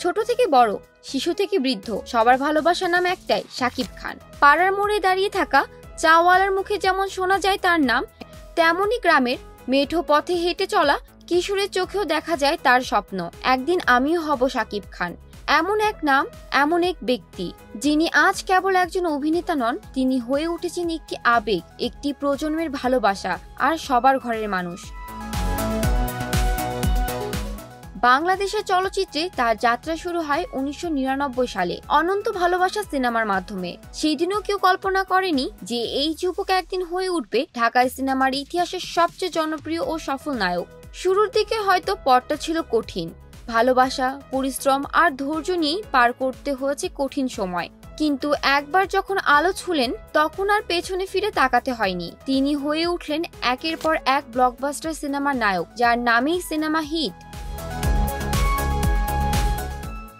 ছোট থেকে বড়, শিশু থেকে বৃদ্ধ, সবার ভালোবাসার নাম একটাই, শাকিব খান। পাড়ার মোড়ে দাঁড়িয়ে থাকা চাওয়ালার মুখে যেমন শোনা যায় তার নাম, তেমনি গ্রামের মেঠো পথে হেঁটে চলা কিশোরের চোখেও দেখা যায় তার স্বপ্ন, একদিন আমিও হব শাকিব খান। এমন এক নাম, এমন এক ব্যক্তি, যিনি আজ কেবল একজন অভিনেতা নন, তিনি হয়ে উঠেছেন একটি আবেগ, একটি প্রজন্মের ভালোবাসা আর সবার ঘরের মানুষ। বাংলাদেশের চলচ্চিত্রে তার যাত্রা শুরু হয় 1999 সালে অনন্ত ভালোবাসা সিনেমার মাধ্যমে। সেদিনও কেউ কল্পনা করেনি যে এই যুবক একদিন হয়ে উঠবে ঢাকায় সিনেমার ইতিহাসের সবচেয়ে জনপ্রিয় ও সফল নায়ক। শুরুর দিকে হয়তো পথটা ছিল কঠিন, ভালোবাসা, পরিশ্রম আর ধৈর্য নিয়েই পার করতে হয়েছে কঠিন সময়। কিন্তু একবার যখন আলো ছুলেন তখন আর পেছনে ফিরে তাকাতে হয়নি। তিনি হয়ে উঠলেন একের পর এক ব্লকবাস্টার সিনেমার নায়ক, যার নামেই সিনেমা হিট।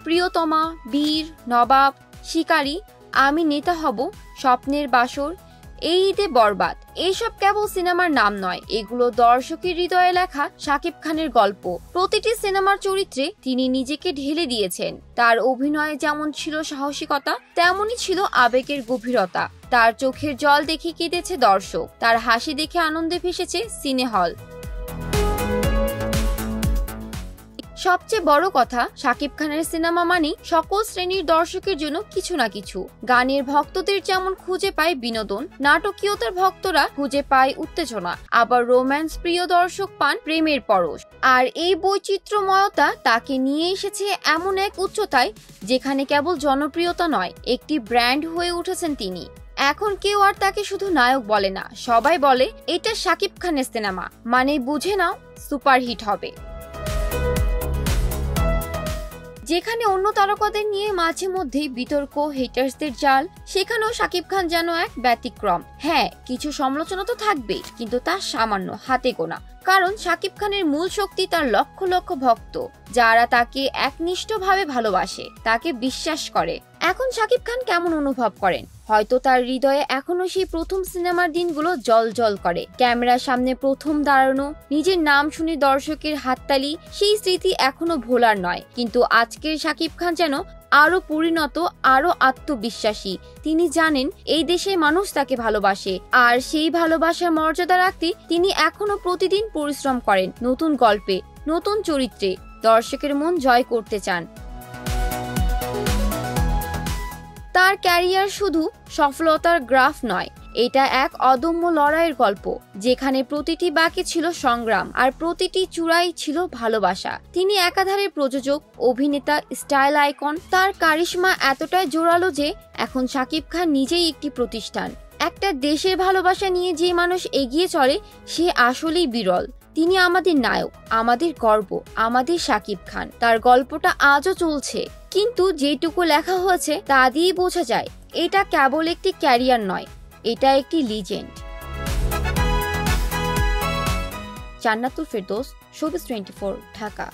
প্রিয়তমা, বীর, নবাব, শিকারী, আমি নেতা হব, স্বপ্নের বাসর, এই ঈদে বরবাদ, এইসব কেবল সিনেমার নাম নয়, এগুলো দর্শকের হৃদয়ে লেখা শাকিব খানের গল্প। প্রতিটি সিনেমার চরিত্রে তিনি নিজেকে ঢেলে দিয়েছেন। তার অভিনয়ে যেমন ছিল সাহসিকতা, তেমনই ছিল আবেগের গভীরতা। তার চোখের জল দেখে কেঁদেছে দর্শক, তার হাসি দেখে আনন্দে ভেসেছে সিনে হল। সবচেয়ে বড় কথা, শাকিব খানের সিনেমা মানে সকল শ্রেণীর দর্শকের জন্য কিছু না কিছু। গানের ভক্তদের যেমন খুঁজে পায় বিনোদন, নাটকীয়তার ভক্তরা খুঁজে পায় উত্তেজনা, আবার রোম্যান্স প্রিয় দর্শক পান প্রেমের পরশ। আর এই বৈচিত্র্যময়তা তাকে নিয়ে এসেছে এমন এক উচ্চতায় যেখানে কেবল জনপ্রিয়তা নয়, একটি ব্র্যান্ড হয়ে উঠেছেন তিনি। এখন কেউ আর তাকে শুধু নায়ক বলে না, সবাই বলে এটা শাকিব খানের সিনেমা, মানে বুঝে নাও সুপারহিট হবে। যেখানে অন্য তারকাদের নিয়ে মাঝে মধ্যেই বিতর্ক, হেটার্সদের জাল, সেখানেও শাকিব খান যেন এক ব্যতিক্রম। হ্যাঁ, কিছু সমালোচনা তো থাকবেই, কিন্তু তা সামান্য, হাতে গোনা। কারণ শাকিব খানের মূল শক্তি তার লক্ষ লক্ষ ভক্ত, যারা তাকে একনিষ্ঠভাবে ভালোবাসে, তাকে বিশ্বাস করে। এখন শাকিব খান কেমন অনুভব করেন? হয়তো তার হৃদয়ে এখনো সেই প্রথম সিনেমার দিনগুলো জল জল করে। ক্যামেরার সামনে প্রথম দাঁড়ানো, নিজের নাম শুনে দর্শকের হাততালি, সেই স্মৃতি এখনো ভোলার নয়। কিন্তু আজকের শাকিব খান যেন আরো পরিণত, আরো আত্মবিশ্বাসী। তিনি জানেন এই দেশের মানুষ তাকে ভালোবাসে, আর সেই ভালোবাসার মর্যাদা রাখতে তিনি এখনো প্রতিদিন পরিশ্রম করেন, নতুন গল্পে, নতুন চরিত্রে দর্শকের মন জয় করতে চান। তার ক্যারিয়ার শুধু সফলতার গ্রাফ নয়, এটা এক অদম্য লড়াইয়ের গল্প, যেখানে প্রতিটি বাঁকে ছিল সংগ্রাম আর প্রতিটি চূড়াই ছিল ভালোবাসা। তিনি একাধারে প্রযোজক, অভিনেতা, স্টাইল আইকন। তার কারিশমা এতটাই জোরালো যে এখন শাকিব খান নিজেই একটি প্রতিষ্ঠান। একটা দেশের ভালোবাসা নিয়ে যে মানুষ এগিয়ে চলে, সে আসলেই বিরল। তিনি আমাদের নায়ক, আমাদের গর্ব, আমাদের শাকিব খান। তার গল্পটা আজও চলছে, কিন্তু যেটুকু লেখা হয়েছে তা দিয়েই বোঝা যায় এটা কেবল একটি ক্যারিয়ার নয়, এটা একটি লিজেন্ড। জান্নাতুল ফেরদৌস, শোবিজ 24, ঢাকা।